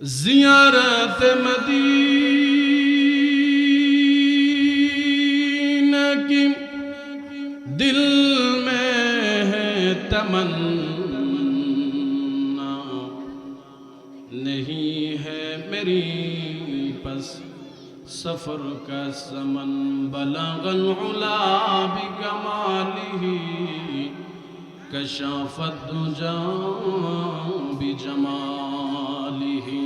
ज़ियारत मदीना की दिल में है तमन्ना, नहीं है मेरी बस सफर का समन। बलगल उला बिकमालिही कशाफत दुजा बिजमालिही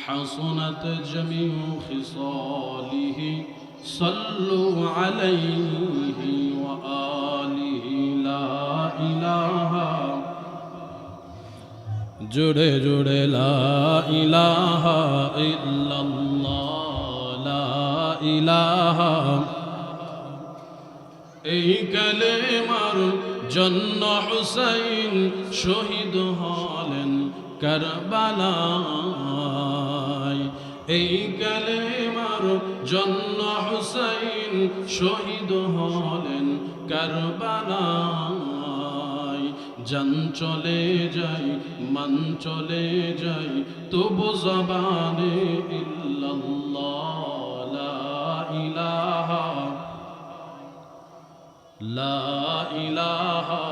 हसनत जमीउ खिसालिही सल्लु अलैहि व आलिही। ला इलाहा जुड़े जुड़े ला इलाहा इल्लल्लाह, ला इलाहा। এই কালেমার জন্য হুসাইন শহীদ হলেন কারবালায়। এই কালেমার জন্য হুসাইন শহীদ হলেন কারবালায়। জান চলে যাই মান চলে যাই তবু জবানে ইল্লাল্লাহ, লা ইলাহা লা ইলাহা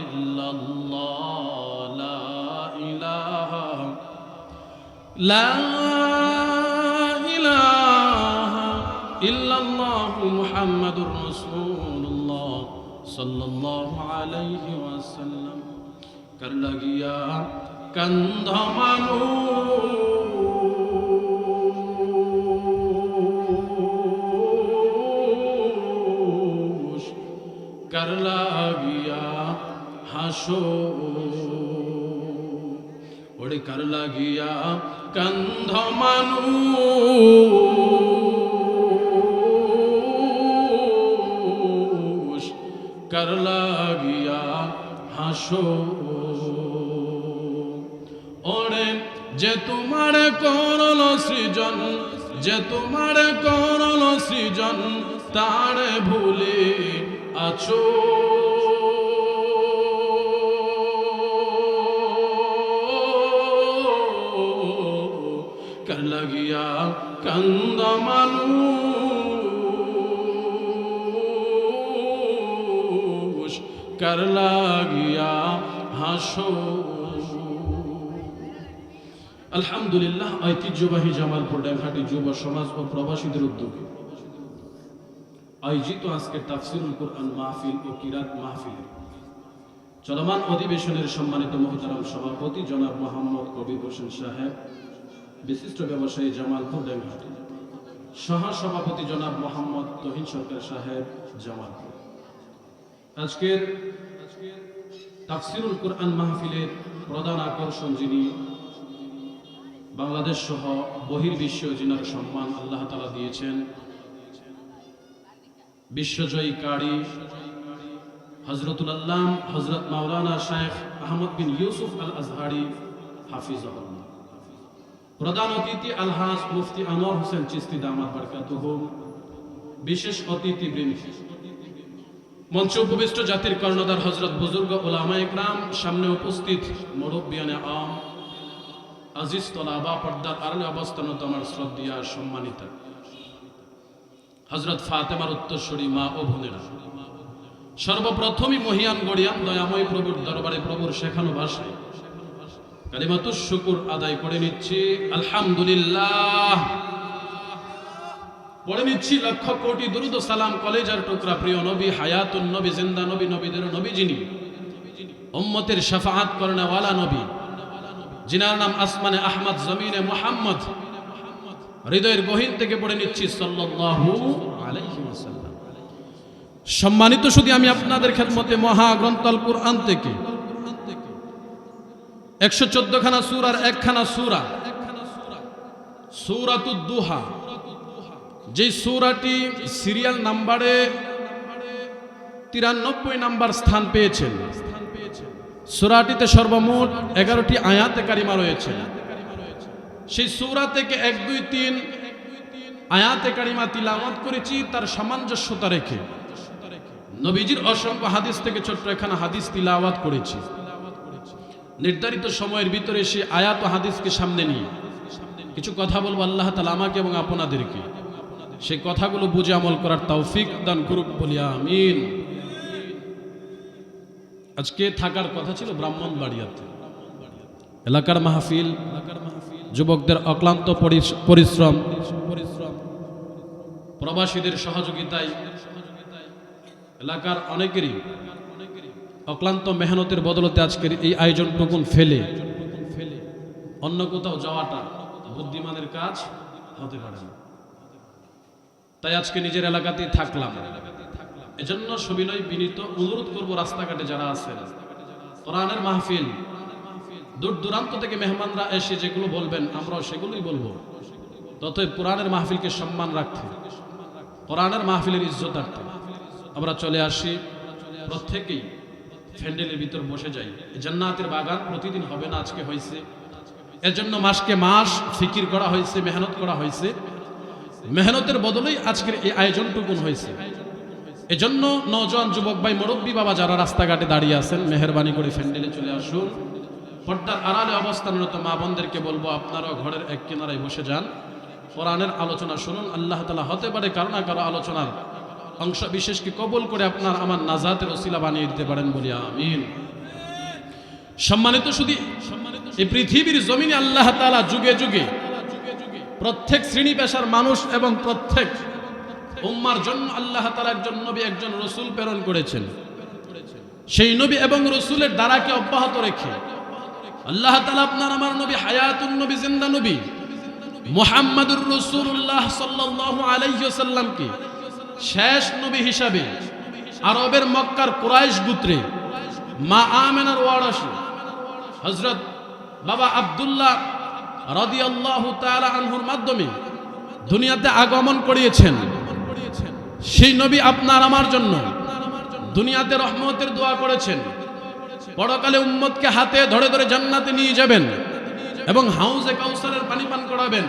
ইল্লাল্লাহ, লা ইলাহা লা ইলাহা ইল্লাল্লাহ মুহাম্মাদুর রাসূলুল্লাহ সাল্লাল্লাহু আলাইহি ওয়াসাল্লাম। কর লাগিয়া कंध मानुष कर लागिया हाशो ओड़े कर लागिया कंध मानुष कर लागिया हाशो ओरे जे तुम्हारे करल सृजन, जे तुम्हारे करल सृजन तारे भूले आछो। कर लगिया कंद मानुष कर लगिया हाशो। আলহামদুলিল্লাহ, ঐতিহ্যবাহী জামালপুর ড্যামহাটি যুব সমাজ ও প্রবাসীদের উদ্যোগে আয়োজিত আজকের তাফসিরুল কুরআন মাহফিল ও কিরাত মাহফিলের চলমান অধিবেশনের সম্মানিত মুহতারাম সভাপতি জনাব মোহাম্মদ কবির হোসেন সাহেব, বিশিষ্ট ব্যবসায়ী জামালপুর ড্যামহাটি, সহ সভাপতি জনাব মোহাম্মদ তহিন সরকার সাহেব জামালপুর। আজকের তাফসিরুল কুরআন মাহফিলের প্রধান আকর্ষণ, যিনি বাংলাদেশ সহ বহির্বিশ্ব যিনার সম্মান আল্লাহ তাআলা দিয়েছেন, বিশ্বজয়ী কারি হযরতুল আল্লাম হযরত মাওলানা শাইখ আহমদ বিন ইউসুফ আল আজহারি হাফিজাহুল্লাহ। প্রধান অতিথি আলহাজ মুফতি আনোয়ার হোসেন চিশতি দামাত বারকাতুহু। বিশেষ অতিথিবৃন্দ, মঞ্চে উপবিষ্ট জাতির কর্ণধার হযরত বুজুর্গ উলামা ইকরাম, সামনে উপস্থিত মুরব্বিয়ানে আম, আজিজ তলাবা, পর্দার আড়ালে অবস্থানত আমার শ্রদ্ধেয়া সম্মানিতা হযরত ফাতেমার উত্তরসূরি মা ও বোনেরা, সর্বপ্রথমই মহিয়ান গড়িয়ান দয়াময় প্রভুর দরবারে প্রভুর শেখানো ভাষায় কালিমাতুশ শুকুর আদায় করে নিচ্ছি আলহামদুলিল্লাহ। পড়ে নিচ্ছি লক্ষ কোটি দুরূদ ও সালাম কলেজার টুকরা প্রিয় নবী, হায়াতুন নবী, জিন্দা নবী, নবীদের নবী, যিনি উম্মতের শাফাআত করনেওয়ালা নবী, जिनार नाम आसमाने अहमद, जमीने मुहम्मद, हृदয়ের গহীন থেকে পড়ে নিচ্ছি সাল্লাল্লাহু আলাইহি ওয়াসাল্লাম। সম্মানিত শুধু আমি আপনাদের খেদমতে মহাগ্রন্থ আল কুরআন থেকে 114 খানা সূরার একখানা সূরা সূরাতুদ দুহা, যে সূরাটি সিরিয়াল নাম্বারে 93 নাম্বার স্থান পেয়েছেন। সূরাটিতে সর্বমোট 11টি আয়াতে কারিমা রয়েছে। সেই সূরা থেকে 1, 2, 3 আয়াতে কারিমা তিলাওয়াত করেছি তার সামঞ্জস্যতা রেখে। নবীজির অসংখ্য হাদিস থেকে ছোট্ট একখানা হাদিস তিলাওয়াত করেছি। निर्धारित समয়ের ভিতরে সে আয়াত ও হাদিসকে সামনে নিয়ে কিছু কথা বলবো, আল্লাহ তাআলা আমাকে এবং আপনাদেরকে সেই কথাগুলো বুঝে আমল করার তৌফিক দান করুক, বলি আমিন। আজকে থাকার কথা ছিল ব্রাহ্মণবাড়িয়াতে, এলাকার মাহফিল, যুবকদের অক্লান্ত পরিশ্রম, প্রবাসীদের সহযোগিতায়, এলাকার অনেকেরই অক্লান্ত মেহনতের বদলতে আজকের এই আয়োজনটুকুন ফেলে অন্য কোথাও যাওয়াটা বুদ্ধিমানের কাজ হতে পারে না। তাই আজকে নিজের এলাকাতেই থাকলাম। এজন্য সবিনয় বিনীত অনুরোধ করব, রাস্তাঘাটে যারা আছেন, কোরআনের মাহফিল, দূর দূরান্ত থেকে মেহমানরা এসে যেগুলো বলবেন আমরাও সেগুলোই বলবো। ততই কোরআনের মাহফিলকে সম্মান রাখতে, কোরআনের মাহফিলের ইজ্জতার্থে আমরা চলে আসি, প্রত্যেকেই ফ্যান্ডেলের ভিতর বসে যাই। জান্নাতের বাগান প্রতিদিন হবে না, আজকে হয়েছে। এজন্য মাসকে মাস ফিকির করা হয়েছে, মেহনত করা হয়েছে, মেহনতের বদলেই আজকের এই আয়োজনটুকুন হয়েছে। এজন্য নওজোয়ান যুবক ভাই, মুরব্বী বাবা যারা রাস্তাঘাটে দাঁড়িয়ে আছেন, মেহেরবানি করে ফ্যান্ডেলে চলে আসুন। পর্দার আড়ালে অবস্থানরত মা বোনদেরকে বলবো, আপনারাও ঘরের এক কিনারায় বসে যান, কোরআনের আলোচনা শুনুন। আল্লাহ তাআলা হতে পারে কারো না কারো আলোচনার অংশ বিশেষকে কবুল করে আপনার আমার নাজাতের ওসিলা বানিয়ে দিতে পারেন, বলি আমিন। সম্মানিত শুধু এই পৃথিবীর জমিনে আল্লাহ তাআলা যুগে যুগে প্রত্যেক শ্রেণী পেশার মানুষ এবং প্রত্যেক উম্মার জন্য আল্লাহ তাআলা একজন নবী, একজন রাসূল প্রেরণ করেছেন। সেই নবী এবং রাসূলের দ্বারাকে অব্যাহত রেখে আল্লাহ তাআলা আপনার আমার নবী, হায়াতুন নবী, জিন্দা নবী মুহাম্মাদুর রাসূলুল্লাহ সাল্লাল্লাহু আলাইহি ওয়াসাল্লামকে শেষ নবী হিসাবে আরবের মক্কার কুরাইশ গোত্রে মা আমেনার ওয়ারাসী হযরত বাবা আব্দুল্লাহ রাদিয়াল্লাহু তাআলা আনহুর মাধ্যমে দুনিয়াতে আগমন করিয়েছেন। সেই নবী আপনার আমার জন্য দুনিয়াতে রহমতের দোয়া করেছেন, পরকালে উম্মতকে হাতে ধরে ধরে জান্নাতে নিয়ে যাবেন এবং হাউজে কাউসারের পানি পান করাবেন।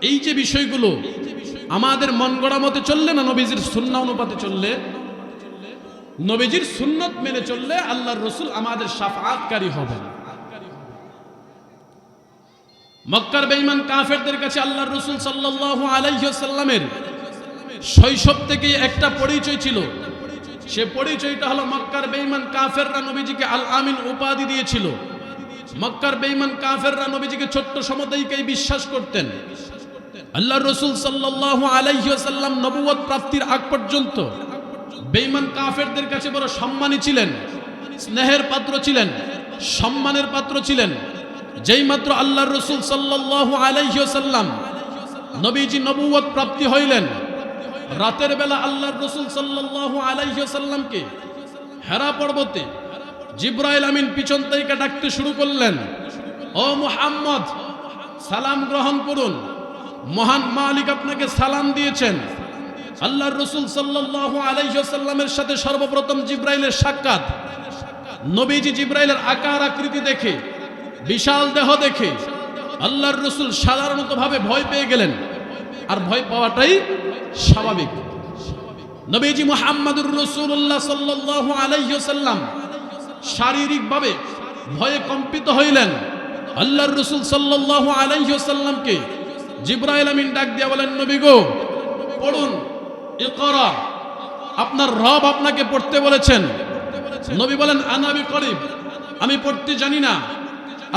এই যে বিষয়গুলো আমাদের মন গড়া মতে চললে না, নবীজির সুন্নাহ অনুপাতে চললে, নবীজির সুন্নত মেনে চললে আল্লাহর রাসূল আমাদের শাফাআতকারী হবেন। মক্কার বেঈমান কাফেরদের কাছে আল্লাহর রাসূল সাল্লাল্লাহু আলাইহি ওয়াসাল্লামের শৈশব থেকেই একটা পরিচয় ছিল। সে পরিচয়টা হলো, মক্কার বেঈমান কাফেররা নবীজিকে আল আমিন উপাধি দিয়েছিল। মক্কার বেঈমান কাফেররা নবীজিকে ছোট্ট সমতাইকেই বিশ্বাস করতেন। আল্লাহর রাসূল সাল্লাল্লাহু আলাইহি ওয়াসাল্লাম নবুয়ত প্রাপ্তির আগ পর্যন্ত বেঈমান কাফেরদের কাছে বড় সম্মানী ছিলেন, স্নেহের পাত্র ছিলেন, সম্মানের পাত্র ছিলেন। যেই মাত্র আল্লাহর রাসূল সাল্লাল্লাহু আলাইহি ওয়াসাল্লাম নবীজি নবুয়ত প্রাপ্তি হইলেন, রাতের বেলা আল্লাহর রাসূল সাল্লাল্লাহু আলাইহি ওয়াসাল্লামকে হেরা পর্বতে জিবরাইল আমিন পিছন থেকে ডাকতে শুরু করলেন, ও মুহাম্মদ সালাম গ্রহণ করুন, মহান মালিক আপনাকে সালাম দিয়েছেন। আল্লাহর রাসূল সাল্লাল্লাহু আলাইহি ওয়াসাল্লামের সাথে সর্বপ্রথম জিবরাইলের সাক্ষাৎ। নবীজি জিবরাইলের আকার আকৃতি দেখে, বিশাল দেহ দেখে আল্লাহর রাসূল সাধারণতভাবে ভয় পেয়ে গেলেন, আর ভয় পাওয়াটাই স্বাভাবিক। নবীজি মুহাম্মাদুর রাসূলুল্লাহ সাল্লাল্লাহু আলাইহি ওয়াসাল্লাম শারীরিকভাবে ভয়ে কম্পিত হইলেন। আল্লাহর রাসূল সাল্লাল্লাহু আলাইহি ওয়াসাল্লামকে জিবরাইল আমিন ডাক দিয়ে বলেন, নবী গো পড়ুন, ইকরা, আপনার রব আপনাকে পড়তে বলেছেন। নবী বলেন, আনা বিকরিব, আমি পড়তে জানি না।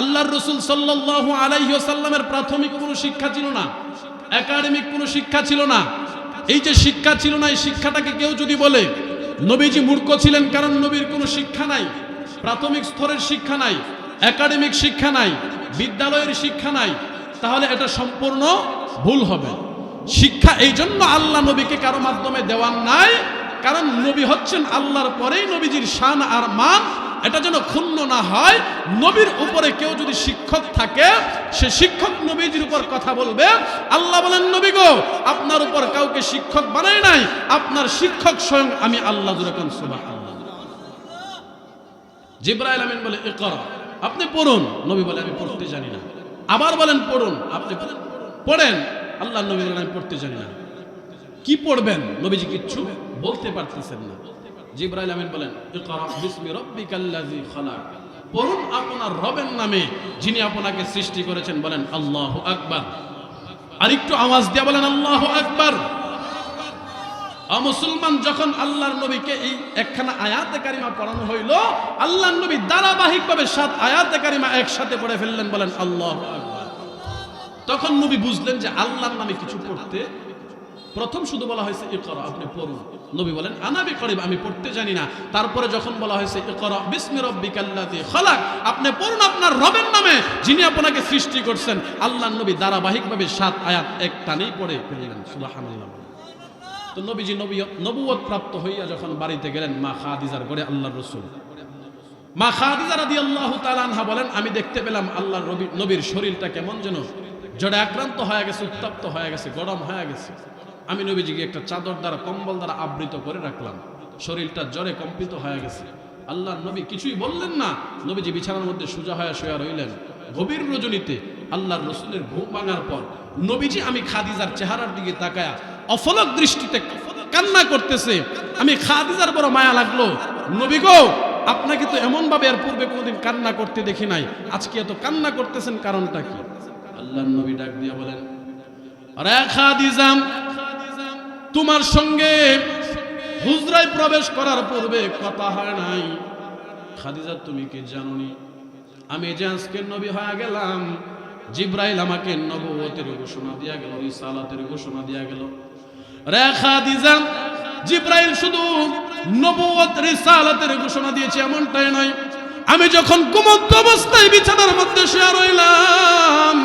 আল্লাহর রাসূল সাল্লাল্লাহু আলাইহি ওয়াসাল্লামের প্রাথমিক কোনো শিক্ষা ছিল না, একাডেমিক কোনো শিক্ষা ছিল না। এই যে শিক্ষা ছিল না, এই শিক্ষাটাকে কেউ যদি বলে নবীজি মূর্খ ছিলেন, কারণ নবীর কোনো শিক্ষা নাই, প্রাথমিক স্তরের শিক্ষা নাই, একাডেমিক শিক্ষা নাই, বিদ্যালয়ের শিক্ষা নাই, তাহলে এটা সম্পূর্ণ ভুল হবে। শিক্ষা এই জন্য আল্লাহ নবীকে কারো মাধ্যমে দেওয়ার নাই, কারণ নবী হচ্ছেন আল্লাহর পরেই নবীজির শান আর মান, এটা যেন ক্ষুণ্ণ না হয়। নবীর উপরে কেউ যদি শিক্ষক থাকে, সে শিক্ষক নবীজির উপর কথা বলবে। আল্লাহ বলেন, নবী গো আপনার উপর কাউকে শিক্ষক বানাই নাই, আপনার শিক্ষক স্বয়ং আমি আল্লাহ। সুবহানাল্লাহ। জিবরাইল আমিন বলে, ইকরা, আপনি পড়ুন। নবী বলে, আমি পড়তে জানি না। আবার বলেন, পড়ুন। আপনি পড়েন। আল্লাহ নবী বলেন, আমি পড়তে জানি না। কি পড়বেন? নবীজি কিচ্ছু বলতে পারতেছেন না। জিবরাইল আমিন বলেন, ইকরা বিসমি রাব্বিকাল্লাযী খালাক, পড়ুন আপনার রবের নামে যিনি আপনাকে সৃষ্টি করেছেন। বলেন আল্লাহু আকবার। আর একটু আওয়াজ দিয়ে বলেন আল্লাহু আকবার। মুসলমান, যখন আল্লাহর নবীকে এই একখানা আয়াতে কারিমা পড়ানো হইল, আল্লাহর নবী ধারাবাহিকভাবে 7 আয়াতে কারিমা একসাথে পড়ে ফেললেন। বলেন আল্লাহু আকবার। তখন নবী বুঝলেন যে আল্লাহর নামে কিছু পড়তে প্রথম শুধু বলা হয়েছে ইকরা, আপনি পড়ুন। নবী বলেন আনা বিকরিব, আমি পড়তে জানি না। তারপরে যখন বলা হয়েছে ইকরা বিসমি রাব্বিকাল্লাযী খালাক, আপনি পড়ুন আপনার রবের নামে যিনি আপনাকে সৃষ্টি করছেন, আল্লাহর নবী ধারাবাহিকভাবে 7 আয়াত এক টানেই পড়ে ফেললেন। সুবহানাল্লাহ। তো নবীজি নবুয়ত প্রাপ্ত হইয়া যখন বাড়িতে গেলেন, মা খাদিজার ঘরে আল্লাহর রাসূল, মা খাদিজা রাদিয়াল্লাহু তাআলা আনহা বলেন, আমি দেখতে পেলাম আল্লাহর নবীর শরীরটা কেমন যেন জ্বরে আক্রান্ত হয়ে গেছে, উত্তপ্ত হয়ে গেছে, গরম হয়ে গেছে। আমি নবীজিকে একটা চাদর দ্বারা, কম্বল দ্বারা আবৃত করে রাখলাম। শরীরটা জ্বরে কম্পিত হয়ে গেছে। আল্লাহর নবী কিছুই বললেন না। নবীজি বিছানার মধ্যে সোজা হয়ে শুয়ে রইলেন। গভীর রজনীতে আল্লাহর রাসূলের ঘুম ভাঙার পর নবীজি আমি খাদিজার চেহারার দিকে তাকায়া অফলক দৃষ্টিতে কান্না করতেছে। আমি খাদিজার বড় মায়া লাগলো। নবী গো, আপনাকে তো এমন ভাবে এর পূর্বে কোনোদিন কান্না করতে দেখি নাই, আজকে এত কান্না করতেছেন, কারণটা কি? আল্লাহর নবী ডাক দিয়া বলেন, আরে খাদিজা, তোমার সঙ্গে হুজরায় প্রবেশ করার পূর্বে কথা হয় নাই। খাদিজা, তুমি কি জানোনি আমি যে আজকে নবী হয়ে গেলাম? জিব্রাইল আমাকে নবুয়তের ঘোষণা দিয়া গেল, রিসালাতের ঘোষণা দিয়া গেল। রে খাদিজা, জিব্রাইল শুধু নবুয়ত রিসালাতের ঘোষণা দিয়েছে এমনটাই নয়। আমি যখন ঘুমন্ত অবস্থায় বিছানার মধ্যে শুয়ে রইলাম,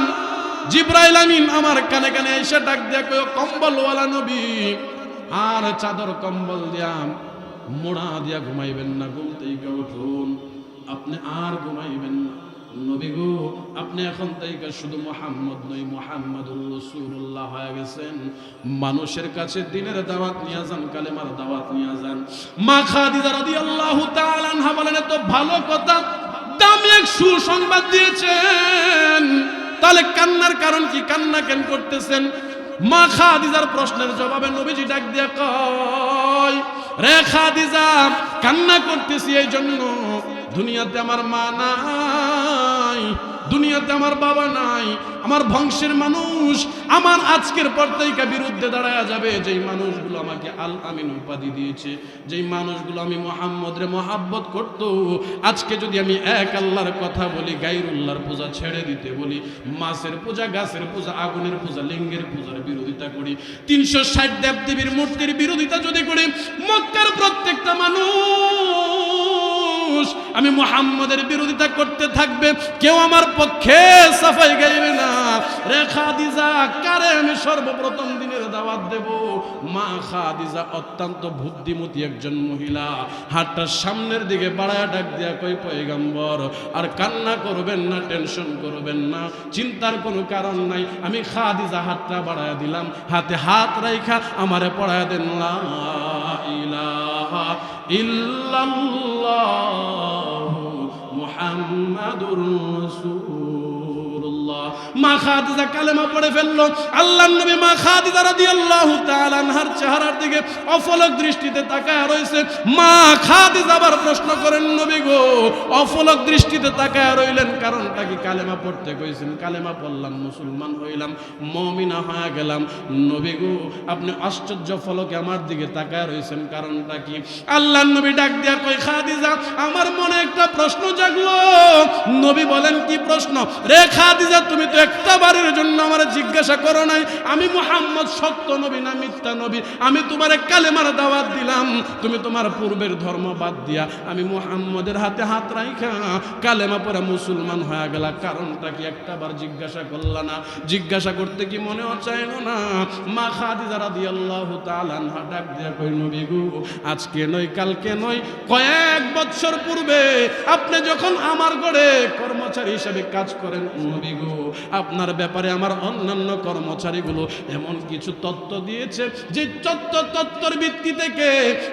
জিব্রাইল আমিন আমার কানে কানে এসে ডাক দিয়া কয়, কম্বলওয়ালা নবী, আর চাদর কম্বল দিয়া মোড়া দিয়া ঘুমাইবেন না, ঘুম থেকে উঠুন, আপনি আর ঘুমাইবেন না। নবী গো, আপনি এখন থেকে শুধু মুহাম্মদ নয়, মুহাম্মাদুর রাসূলুল্লাহ হয়ে গেছেন। মানুষের কাছে দ্বীনের দাওয়াত নিয়ে যান, কালেমার দাওয়াত নিয়ে যান। মা খাদিজা রাদিয়াল্লাহু তাআলা আনহা বলেন, এত ভালো কথা, দামি এক সুসংবাদ দিয়েছেন, তাহলে কান্নার কারণ কি? কান্না কেন করতেছেন? মা খাদিজার প্রশ্নের জবাবে নবীজি ডাক দিয়া কয়, রে খাদিজা, কান্না করতেছি এই জন্য, দুনিয়াতে আমার মা নাই, দুনিয়াতে আমার বাবা নাই, আমার বংশের মানুষ আমার আজকের পর থেকে বিরুদ্ধে দাঁড়ায়া যাবে। যেই মানুষগুলো আমাকে আল আমিন উপাধি দিয়েছে, যেই মানুষগুলো আমি মুহাম্মদরে মহাব্বত করতো, আজকে যদি আমি এক আল্লাহর কথা বলি, গায়রুল্লাহর পূজা ছেড়ে দিতে বলি, মাছের পূজা, গাছের পূজা, আগুনের পূজা, লিঙ্গের পূজার বিরোধিতা করি, 360 দেবদেবীর মূর্তির বিরোধিতা যদি করি, মক্কার প্রত্যেকটা মানুষ আমি মুহাম্মদের বিরোধিতা করতে থাকবে, কেউ আমার পক্ষে সাফাই গাইবে না। রে খাদিজা, কারে আমি সর্বপ্রথম দিনের দাওয়াত দেব? মা খাদিজা অত্যন্ত বুদ্ধিমতী একজন মহিলা, হাতটা সামনের দিকে বাড়ায় ডাক দিয়া কই, পয়গম্বর, আর কান্না করবেন না, টেনশন করবেন না, চিন্তার কোনো কারণ নাই। আমি খাদিজা হাতটা বাড়ায় দিলাম, হাতে হাত রাইখা আমারে পড়ায় দেন, লা ইলাহা ইল্লাল্লাহু মুহাম্মাদুর রাসূলুল্লাহ। মা খাদিজা কালেমা পড়ে ফেললো। আল্লাহর নবী মা খাদিজা রাদিয়াল্লাহু তাআলা আনহার চেহারার দিকে অফলক দৃষ্টিতে তাকায় রইছে। মা খাদিজা আবার প্রশ্ন করেন, নবী গো, অফলক দৃষ্টিতে তাকায় রইলেন, কারণটা কি? কালেমা পড়তে কইছেন, কালেমা পড়লাম, মুসলমান হইলাম, মুমিনা হয়ে গেলাম। নবী গো, আপনি আশ্চর্য ফলকে আমার দিকে তাকায় রইছেন, কারণটা কি? আল্লাহর নবী ডাক দিয়া কই, খাদিজা, আমার মনে একটা প্রশ্ন জাগলো। নবী বলেন, কি প্রশ্ন? রে খাদিজা, তুমি তো একটা বারের জন্য আমার জিজ্ঞাসা করো নাই আমি মুহাম্মদ সত্য নবী না মিথ্যা নবী। আমি তোমার কালেমার দাওয়াত দিলাম, তুমি তোমার পূর্বের ধর্ম বাদ দিয়া আমি মুহাম্মদের হাতে হাত রাইখা কালেমা পড়ে মুসলমান হয়ে গেলা, কারণটা কি? একটা বার জিজ্ঞাসা করলা না? জিজ্ঞাসা করতে কি মনেও চাইলো না? মা খাদিজা রাদিয়াল্লাহু তাআলা আনহা ডাক দিয়া কই, নবী গো, আজকে নয়, কালকে নয়, কয়েক বছর পূর্বে আপনি যখন আমার ঘরে কর্মচারী হিসেবে কাজ করেন, নবী গো, আপনার ব্যাপারে আমার অন্যান্য কর্মচারীগুলো এমন কিছু তথ্য দিয়েছে, যে তথ্যের ভিত্তি থেকে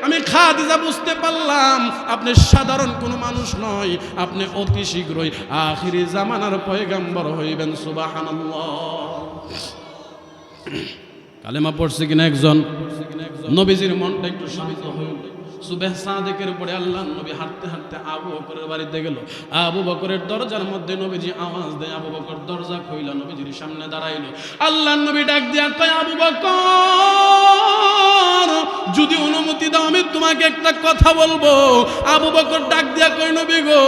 আমি খাদিজা বুঝতে পারলাম আপনি সাধারণ কোনো মানুষ নয়, আপনি অতি শীঘ্রই আখিরি জামানার পয়গম্বর হইবেন। সুবহানাল্লাহ। কালেমা পড়ছে কিনা একজন? নবীজির মনটা একটু শান্ত হইল। সুবহ সাদেকের পরে আল্লাহর নবী হাঁটতে হাঁটতে আবু বকরের বাড়িতে গেল। আবু বকরের দরজার মধ্যে নবীজি আওয়াজ দেয়, আবু বকর দরজা খুইলা নবীজির সামনে দাঁড়াইলো। আল্লাহর নবী ডাক দিয়া কয়, আবু বকর যদি অনুমতি দাও আমি তোমাকে একটা কথা বলবো। আবু বকর ডাক দিয়া কয়, নবী গো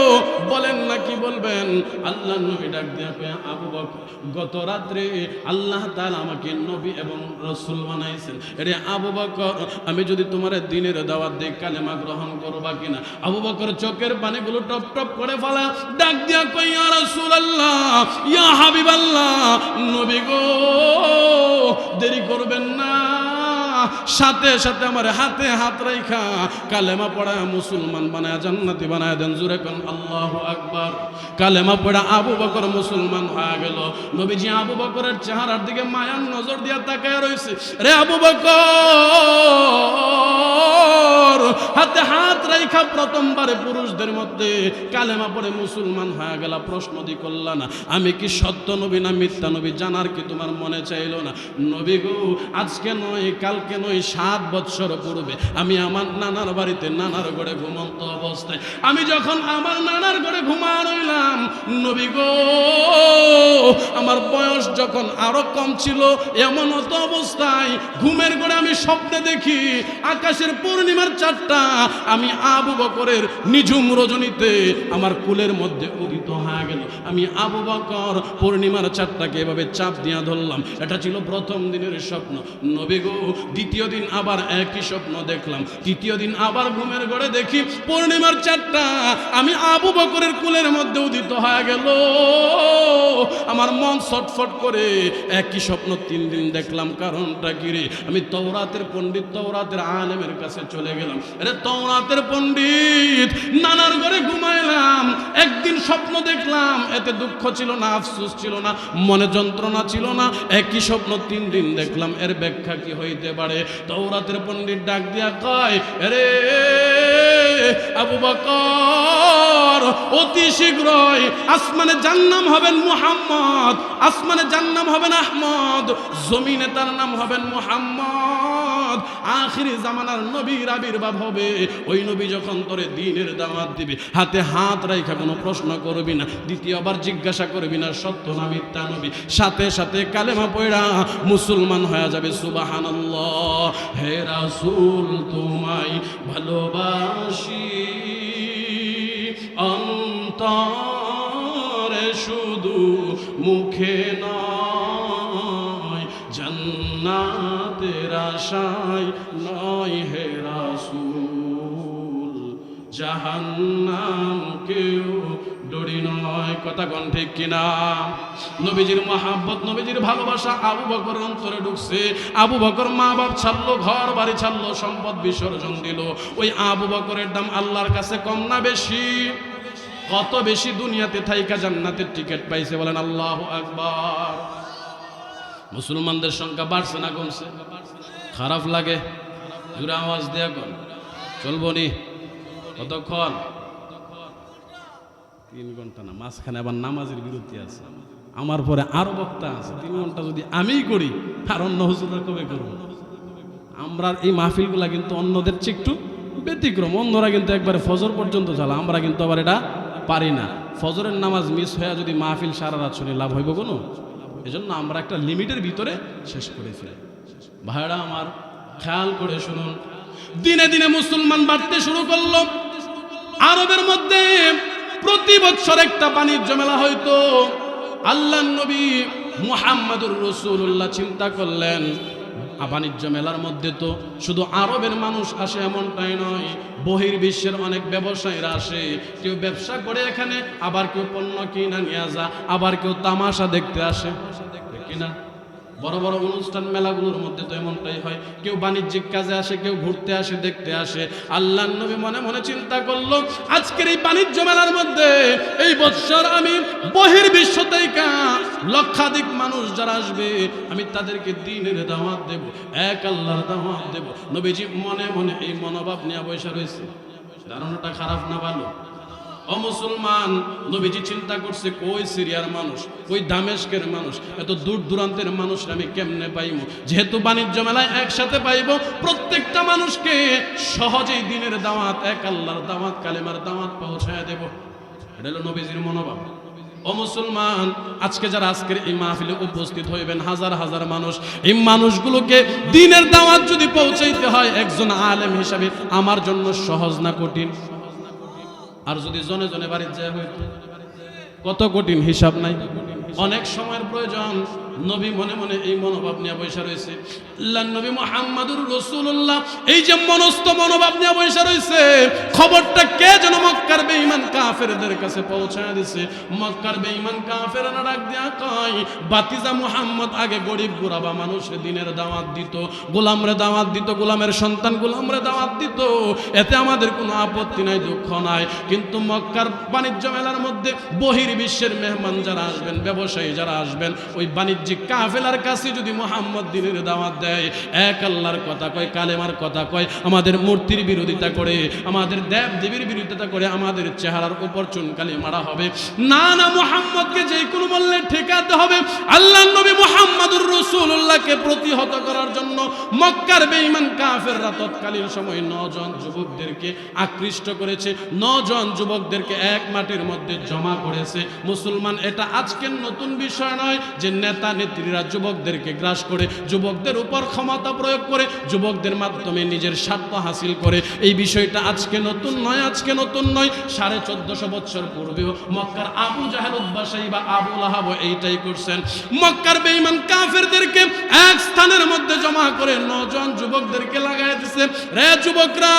বলেন না, কি বলবেন? আল্লাহর নবী ডাক দিয়া কয়, আবু বকর গত রাত্রে আল্লাহ তাআলা আমাকে নবী এবং রাসূল বানাইছেন। এরে আবু বকর আমি যদি তোমার দ্বীনের দাওয়াত দেই কালেমা গ্রহণ করবা কিনা? আবু বকর চোখের পানিগুলো টপ টপ করে ফেলা, ডাক দিয়া কই, ইয়া রাসূলুল্লাহ, ইয়া হাবিবাল্লাহ, নবী গো দেরি করবেন না, সাথে সাথে আমার হাতে হাত রাইখা কালেমা পড়া মুসলমান বানায় জান্নাতি বানায় দেন। জোরে কোন আল্লাহু আকবার। কালেমা পড়া আবু বকর মুসলমান হয়ে গেল। নবীজি আবু বকরের চেহারার দিকে মায়ার নজর দিয়া তাকায় রইছে। রে আবু বকর হাতে হাত রাইখা প্রথমবারে পুরুষদের মধ্যে কালেমা পড়ে মুসলমান হয়ে গেল। প্রশ্ন দি করলা না আমি কি সত্য নবী না মিথ্যা নবী, জানার কি তোমার মনে চাইলো না? নবী গো আজকে নয় কালকে নয় 7 বছর পূর্বে আমি আমার নানার বাড়িতে নানার ঘরে ঘুমন্ত অবস্থায় আমি যখন আমার নানার ঘরে ঘুমা রইলাম, নবী গো আমার বয়স যখন আরো কম ছিল, এমন অত অবস্থায় ঘুমের ঘরে আমি স্বপ্নে দেখি আকাশের পূর্ণিমার চাঁদটা আমি আবু বকরের নিঝুম রজনীতে আমার কুলের মধ্যে উদিত হয়ে গেল। আমি আবু বকর পূর্ণিমার চাঁদটাকে এভাবে চাপ দিয়া ধরলাম। এটা ছিল প্রথম দিনের স্বপ্ন। নবী গো দ্বিতীয় দিন আবার একই স্বপ্ন দেখলাম। তৃতীয় দিন আবার ঘুমের ঘরে দেখি পূর্ণিমার চাঁদটা আমি আবু বকরের কুলের মধ্যে উদিত হয়ে গেল। আমার মন ছটফট করে, একই স্বপ্ন 3 দিন দেখলাম, কারণটা কি রে? আমি তওরাতের পণ্ডিত, তওরাতের আলেমের কাছে চলে গেলাম। আরে তওরাতের পণ্ডিত, নানার ঘরে ঘুমাইলাম, একদিন স্বপ্ন দেখলাম, এতে দুঃখ ছিল না, আফসোস ছিল না, মনে যন্ত্রণা ছিল না। একই স্বপ্ন 3 দিন দেখলাম, এর ব্যাখ্যা কি হইতে পারে? তওরাতের পণ্ডিত ডাক দিয়া কয়, আরে আবু বকর অতি শীঘ্রই আসমানে যার নাম হবেন মুহাম্মদ, আসমানে যার নাম হবেন আহমদ, জমিনে তার নাম হবেন মুহাম্মদ। আখিরি জামানার নবীর আবির্ভাব হবে। ওই নবী যখন তোরে দ্বীনের দাওয়াত দিবে, হাতে হাত রাইখা কোনো প্রশ্ন করবি না, দ্বিতীয়বার জিজ্ঞাসা করবি না সত্য না মিথ্যা নবী, সাথে সাথে কালেমা পড়া মুসলমান হয়ে যাবে। সুবহানাল্লাহ। হে রাসূল তোমায় ভালোবাসি অন্তরে শুধু মুখে নয়, জান্নাতের আশায় নয় হে রাসূল, জাহান্নাম কেউ ডরি নয়। কথা কোন ঠিক কিনা? নবীজির মহাব্বত, নবীজির ভালোবাসা আবু বকর অন্তরে ঢুকছে। আবু বকর মা বাপ ছাড়লো, ঘর বাড়ি ছাড়লো, সম্পদ বিসর্জন দিল। ওই আবু বকরের দাম আল্লাহর কাছে কম না বেশি? কত বেশি? দুনিয়াতে থাইকা জান্নাতের টিকিট পাইছে। বলেন আল্লাহু আকবার। মুসলমানদের সংখ্যা বাড়ছে না কমছে? খারাপ লাগে? জোরে আওয়াজ দেয়া কোন চলবো নি? কতক্ষণ? 3 ঘন্টা না, মাঝখানে আবার নামাজের বিরতি আছে, আমার পরে আরো বক্তা আছে। 3 ঘন্টা যদি আমিই করি, আর অন্য হুজুররা কবে করবো? আমরা এই মাহফিলগুলা কিন্তু অন্যদের চেয়ে একটু ব্যতিক্রম। অন্যরা কিন্তু একবারে ফজর পর্যন্ত চালা, আমরা কিন্তু আবার এটা পারি না। ফজরের নামাজ মিস হয়ে যদি মাহফিল সারা রাত শুনে লাভ হইব কোনো? এজন্য আমরা একটা লিমিটের ভিতরে শেষ করে ফেলি। ভাইরা আমার খেয়াল করে শুনুন, দিনে দিনে মুসলমান বাড়তে শুরু করলো। আরবের মধ্যে প্রতি বছর একটা বাণিজ্য মেলা হইতো। আল্লাহর নবী মুহাম্মদুর রাসূলুল্লাহ চিন্তা করলেন, বাণিজ্য মেলার মধ্যে তো শুধু আরবের মানুষ আসে এমনটাই নয়, বহির্বিশ্বের অনেক ব্যবসায়ীরা আসে। কেউ ব্যবসা করে এখানে, আবার কেউ পণ্য কিনা নিয়ে যা, আবার কেউ তামাশা দেখতে আসে, কিনা? বড় বড় অনুষ্ঠান মেলাগুলোর মধ্যে তো এমনটাই হয়। কেউ বাণিজ্যিক কাজে আসে, কেউ ঘুরতে আসে, দেখতে আসে। আল্লাহর নবী মনে মনে চিন্তা করলো, আজকের এই বাণিজ্য মেলার মধ্যে এই বছর আমি বহির্বিশ্ব থেকে লক্ষাধিক মানুষ যারা আসবে, আমি তাদেরকে দ্বীনের দাওয়াত দেব, এক আল্লাহর দাওয়াত দেব। নবীজি মনে মনে এই মনোভাব নিয়ে বসে রয়েছে। ধারণাটা খারাপ না ভালো? ও মুসলমান, নবীজি চিন্তা করছে কই সিরিয়ার মানুষ, কই দামেস্কের মানুষ, এত দূর দূরান্তের মানুষরা আমি কেমনে পাইবো? যেহেতু বাণিজ্য মেলায় একসাথে পাইবো, প্রত্যেকটা মানুষকে সহজেই দিনের দাওয়াত, এক আল্লাহর দাওয়াত, কালেমার দাওয়াত পৌঁছায় দেব। এটা হলো নবীজির মনোভাব। ও মুসলমান, আজকে যারা আজকের এই মাহফিলে উপস্থিত হইবেন, হাজার হাজার মানুষ, এই মানুষগুলোকে দিনের দাওয়াত যদি পৌঁছাইতে হয় একজন আলেম হিসাবে আমার জন্য সহজ না কঠিন? আর যদি জনে জনে বাড়িতে যায় হইতো কত কঠিন, হিসাব নাই। অনেক সময়ের প্রয়োজন। নবী মনে মনে এই মনোভাব নিয়ে বসে রয়েছে। আল্লাহর নবী মুহাম্মদুর রাসূলুল্লাহ এই যে মনস্থ মনোভাব নিয়ে বসে রয়েছে, খবরটা কে যেন মক্কার বেঈমান কাফেরদের কাছে পৌঁছায় দিয়েছে। মক্কার বেঈমান কাফেররা ডাক দিয়া কয়, বাতিজা মুহাম্মদ আগে গরিব গুরাবা মানুষের দিনের দাওয়াত দিত, গোলামরে দাওয়াত দিত, গোলামের সন্তান গোলামরে দাওয়াত দিত, এতে আমাদের কোনো আপত্তি নাই, দুঃখ নাই। কিন্তু মক্কার বাণিজ্য মেলার মধ্যে বহির্বিশ্বের মেহমান যারা আসবেন, ব্যবসায়ী যারা আসবেন, ওই বাণিজ্য কাফেলার কাছে যদি মুহাম্মদ দিনের দাওয়াত দেয়, এক আল্লাহর কথা কয়, কালেমার কথা কয়, আমাদের মূর্তির বিরোধিতা করে, আমাদের দেব দেবীর বিরোধিতা করে, আমাদের চেহারার উপর চুনকালি মারা হবে। না না, মুহাম্মদকে যে কোনো মূল্যে ঠেকাতে হবে। আল্লাহর নবী মুহাম্মদুর রাসূলুল্লাহকে প্রতিহত করার জন্য মক্কার বেঈমান কাফেররা তৎকালীন সময় 9 জন যুবকদেরকে আকৃষ্ট করেছে, 9 জন যুবকদেরকে এক মাঠের মধ্যে জমা করেছে। মুসলমান, এটা আজকের নতুন বিষয় নয় যে নেতা নেত্রীরা যুবকদেরকে গ্রাস করে, যুবকদের উপর ক্ষমতা প্রয়োগ করে, যুবকদের মাধ্যমে নিজের স্বার্থ হাসিল করে। এই বিষয়টা আজকে নতুন নয়, আজকে নতুন নয়। 1450 বছর পূর্বেও মক্কার আবু জাহেল, উতবা, শাইবা, আবু লাহাব এইটাই করছেন। মক্কার বেঈমান কাফেরদেরকে এক স্থানের মধ্যে জমা করে 9 জন যুবকদেরকে লাগায় দিয়েছে। রে যুবকরা,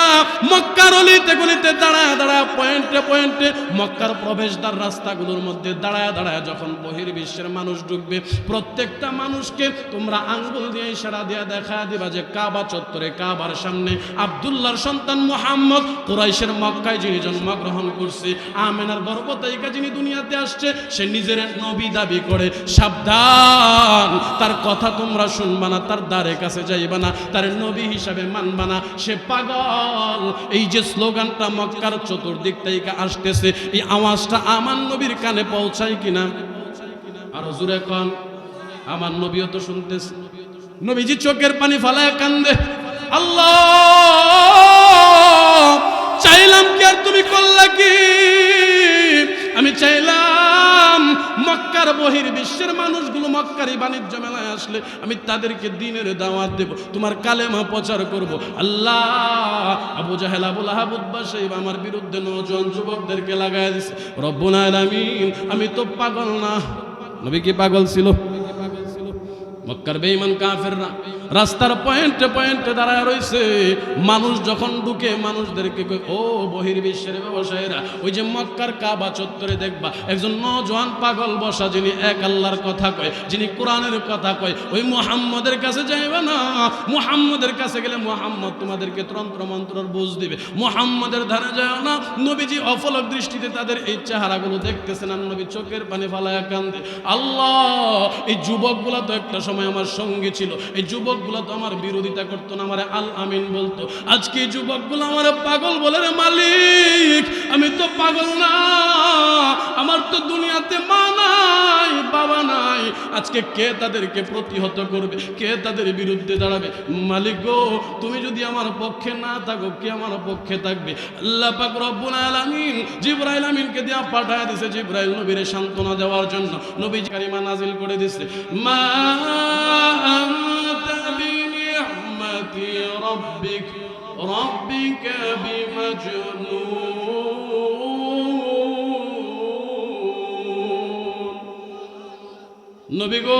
মক্কার অলিতে গলিতে দাঁড়ায় দাঁড়ায়, পয়েন্টে পয়েন্টে, মক্কার প্রবেশদ্বার রাস্তাগুলোর মধ্যে দাঁড়ায় দাঁড়ায় যখন বহির্বিশ্বের মানুষ ঢুকবে, প্রত্যেকটা মানুষকে তোমরা আঙ্গুল দিয়ে ইশারা দিয়ে দেখা দিবা যে কাবা চত্বরে, কাবার সামনে আব্দুল্লাহর সন্তান মুহাম্মদ, কুরাইশের মক্কায় যিনি জন্মগ্রহণ করছে, আমেনার গর্ভতায়িকা যিনি দুনিয়াতে আসছে, সে নিজের নবী দাবি করে। সাবধান, তার কথা তোমরা শুনবা না, তার দ্বারে কাছে যাইবা না, তার নবী হিসাবে মানবা না, সে পাগল। এই যে স্লোগানটা মক্কার চতুর্দিক থেকে আসতেছে, এই আওয়াজটা আমার নবীর কানে পৌঁছায় কিনা? আর হুজুরে কোন আমার নবীও তো শুনতেছে। নবীজি চোখের পানি ফালায় কান্দে, আল্লাহ চাইলাম কি আর তুমি করলা কি? আমি চাইলাম মক্কার বহির্বিশ্বের মানুষগুলো মক্কারই বাণিজ্য মেলায় আসলে আমি তাদেরকে দিনের দাওয়াত দেব, তোমার কালেমা প্রচার করব। আল্লাহ, আবু জাহেল, আবু লাহাব, উতবা, শাইবা আমার বিরুদ্ধে 9 জন যুবকদেরকে লাগায় দিয়েছে। রব্বুল আলামিন, আমি তো পাগল না। নবী কি পাগল ছিল? মক্কার বেঈমান কাফেররা রাস্তার পয়েন্টে পয়েন্টে দাঁড়ায় রয়েছে। মানুষ যখন ঢুকে মানুষদেরকে কই, ও বহির্বিশ্বের ব্যবসায়ীরা, ওই যে মক্কার কাবা চত্বরে দেখবা একজন নওজোয়ান পাগল বসা, যিনি এক আল্লাহর কথা কয়, যিনি কোরআনের কথা কয়, ওই মুহাম্মদের কাছে যাইবা না। মুহাম্মদের কাছে গেলে মুহাম্মদ তোমাদেরকে তন্ত্র মন্ত্রর বুঝ দিবে। মুহাম্মদের ধারে যাও না। নবীজি অফলক দৃষ্টিতে তাদের এই চেহারাগুলো দেখতেছেন, আর নবী চোখের পানি ফালায়া কান্দে, আল্লাহ, এই যুবকগুলা তো একটা সময় আমার সঙ্গী ছিল, এই যুবকগুলা তো আমার বিরোধিতা করতো না, আমারে আল আমিন বলতো, আজকে এই যুবকগুলো আমার পাগল বলে। রে মালিক, আমি তো পাগল না, আমার তো দুনিয়াতে মা নাই, বাবা নাই, আজকে কে তাদেরকে প্রতিহত করবে, কে তাদের বিরুদ্ধে দাঁড়াবে? মালিক গো, তুমি যদি আমার পক্ষে না থাকো, কে আমার পক্ষে থাকবে? আল্লাহ পাক রব্বুল আলামিন জিবরাইল আমিনকে দিয়া পাঠায় দিয়েছে, জিবরাইল নবীরে সান্ত্বনা দেওয়ার জন্য। নবী কারিমা নাজিল করে দিয়েছে, মা আনতা বিনি'মাতি রাব্বিকা বিমাজনুন। নবী গো,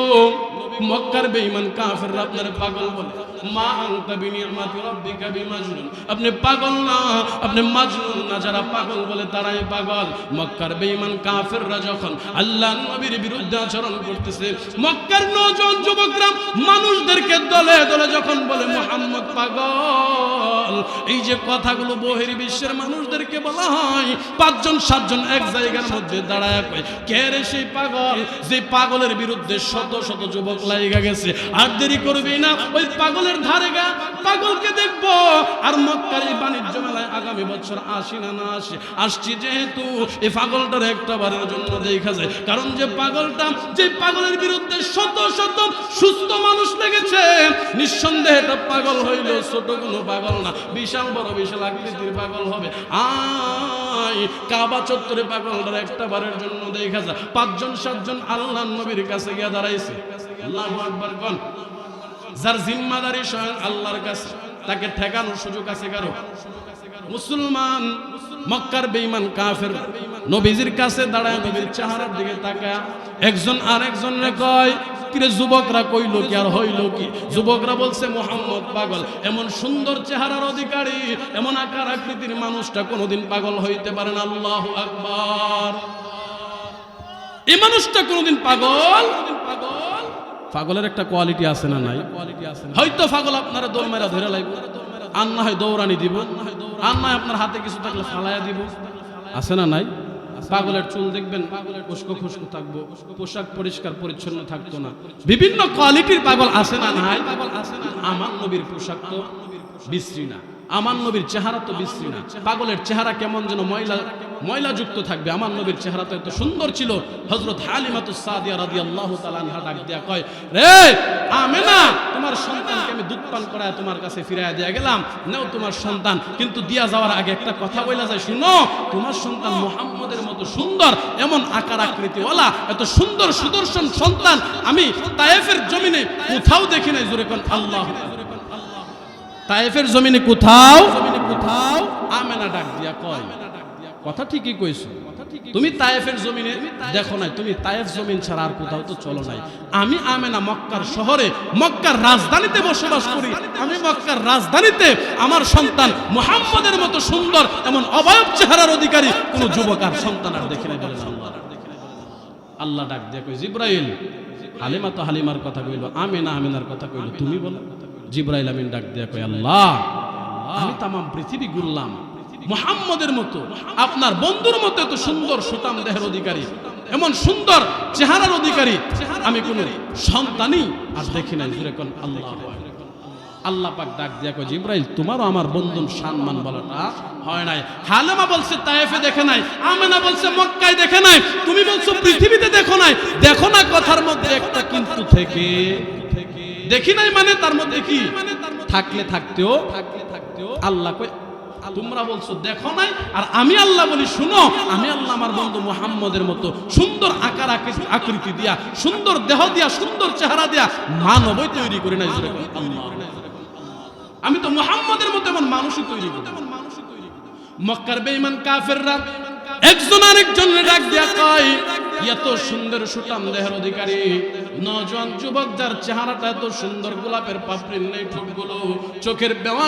মক্কার বেঈমান কাফেররা আপনার পাগল বলে। মা আনতা বিনি'মাতি রাব্বিকা বিমাজনুন, আপনি পাগল না, আপনি মাজনুন না। যারা পাগল বলে তারাই পাগল। মক্কার বেঈমান কাফেররা যখন আল্লাহর নবীর বিরুদ্ধে আচরণ করতেছে, মক্কার 9 জন যুবকরা মানুষদেরকে দলে দলে যখন বলে মুহাম্মদ পাগল, এই যে কথাগুলো বহির্বিশ্বের মানুষদেরকে বলা হয়, 5 জন 7 জন এক জায়গার মধ্যে দাঁড়ায় কয়, কে রে সেই পাগল, যে পাগলের বিরুদ্ধে শত শত যুবক লাই লাইগা গেছে। আর দেরি করবি না, ওই পাগলের ধারে গা, পাগলকে দেখবো। আর মক্কার এই বাণিজ্য মেলায় আগামী বছর আসি না না আসি, আসছি যেহেতু এই পাগলটার একটা বারের জন্য দেখা যায়। কারণ যে পাগলটা, যে পাগলের বিরুদ্ধে শত শত সুস্থ মানুষ লেগেছে, নিঃসন্দেহে এটা পাগল হইল ছোট কোনো পাগল না, বিশাল বড় বিশাল আকৃতির পাগল হবে। কাবা চত্বরে পাগলটার একটা বারের জন্য দেখা যায়। 5 জন 7 জন আল্লাহর নবীর কাছে গিয়ে দাঁড়াইছে। আল্লাহু আকবার কোন, যার জিম্মাদারি স্বয়ং আল্লাহর কাছে, তাকে ঠেকানোর সুযোগ আছে কারো? মুসলমান মক্কার বেঈমান কাফের নবীজির কাছে দাঁড়ায়, নবীর চেহারার দিকে তাকায় একজন আরেকজনরে কয়, কিরে যুবকরা কইলো কি আর হইল কি? যুবকরা বলছে মুহাম্মদ পাগল। এমন সুন্দর চেহারার অধিকারী, এমন আকার আকৃতির মানুষটা কোনোদিন পাগল হইতে পারে না। আল্লাহু আকবার। এই মানুষটা কোনোদিন পাগল? পাগলের একটা কোয়ালিটি আছে না নাই? হয়তো পাগল আপনারা দৌড় মেরা ধরে লাগবে, আর না হয় দৌড়ানি দিব, আর না হয় আপনার হাতে কিছু থাকলে ফালাইয়া দিব, আছে না নাই? পাগলের চুল দেখবেন উস্কো খুস্কো থাকবো, পোশাক পরিষ্কার পরিচ্ছন্ন থাকতো না, বিভিন্ন কোয়ালিটির পাগল আছে না নাই? আমার নবীর পোশাক তো বিশ্রী না, আমার নবীর চেহারা তো বিশ্রী না। পাগলের চেহারা কেমন যেন ময়লা যুক্ত থাকবে। আমার নবীর চেহারা তো এত সুন্দর ছিল। হযরত হালিমাতুস সাদিয়া রাদিয়াল্লাহু তাআলা আনহা ডাক দিয়া কয়, রে আমেনা, তোমার সন্তানকে আমি দুধ পান করায় তোমার কাছে ফিরাইয়া দিয়া গেলাম, নাও তোমার সন্তান। কিন্তু দিয়া যাওয়ার আগে একটা কথা বলা যায়, শুনো, তোমার সন্তান মুহাম্মদের মতো সুন্দর, এমন আকার আকৃতিওয়ালা, এত সুন্দর সুদর্শন সন্তান আমি তায়েফের জমিনে কোথাও দেখি নাই। জোরে কোন আল্লাহু আকবার। তায়েফের জমিনে কোথাও আমেনা ডাক দিয়া কয়, কথা ঠিকই কইছো, তুমি তায়েফের জমিনে দেখো নাই, তুমি তায়েফ জমিন ছাড়া আর কোথাও তো চলো নাই। আমি আমেনা মক্কার শহরে, মক্কার রাজধানীতে বসবাস করি। আমি মক্কার রাজধানীতে আমার সন্তান মুহাম্মদের মতো সুন্দর, এমন অবয়ব চেহারার অধিকারী কোন যুবক আর সন্তান আর দেখি নাই। বলেন আল্লাহ ডাক দিয়া কই, জিব্রাইল, হালিমা তো হালিমার কথা কইলো, আমেনা আমেনার কথা কইলো, তুমি বলো। জিব্রাইল আমিন ডাক দিয়া কই, আল্লাহ, আমি তাম পৃথিবী ঘুরলাম, মুহাম্মদের মতো আপনার বন্ধুর মতো এত সুন্দর সুঠাম দেহের অধিকারী, এমন সুন্দর চেহারার অধিকারী আমি কোন সন্তানই আর দেখি নাই। জোরে কোন আল্লাহ। আল্লাহ পাক ডাক দিয়া কই, জিব্রাইল, তোমারও আমার বন্ধুর সম্মান বলাটা হয় নাই। হালিমা বলছে তায়েফে দেখে নাই, আমেনা বলছে মক্কায় দেখে নাই, তুমি বলছো পৃথিবীতে দেখো নাই। দেখো না কথার মধ্যে একটা কিন্তু থেকে, দেখি নাই মানে তার মধ্যে কি থাকলে থাকতেও আল্লাহ কই, তোমরা বলছো দেখো নাই, আর আমি আল্লাহ বলি শুনো, আমি আল্লাহ আমার বন্ধু মুহাম্মদের মতো সুন্দর আকার আকৃতি দিয়া, সুন্দর দেহ দিয়া, সুন্দর চেহারা দিয়া মানবই তৈরি করি নাই। আমি তো মুহাম্মদের মতো এমন মানুষই তৈরি করি। মক্কার বেঈমান কাফেররা একজন আরেকজনের ডাক দিয়া কয়, এত সুন্দর সুঠাম দেহের অধিকারী নওজোয়ান যুবক, যার চেহারাটা এত সুন্দর, গোলাপের পাপড়ির নেই ঠোঁটগুলো, চোখের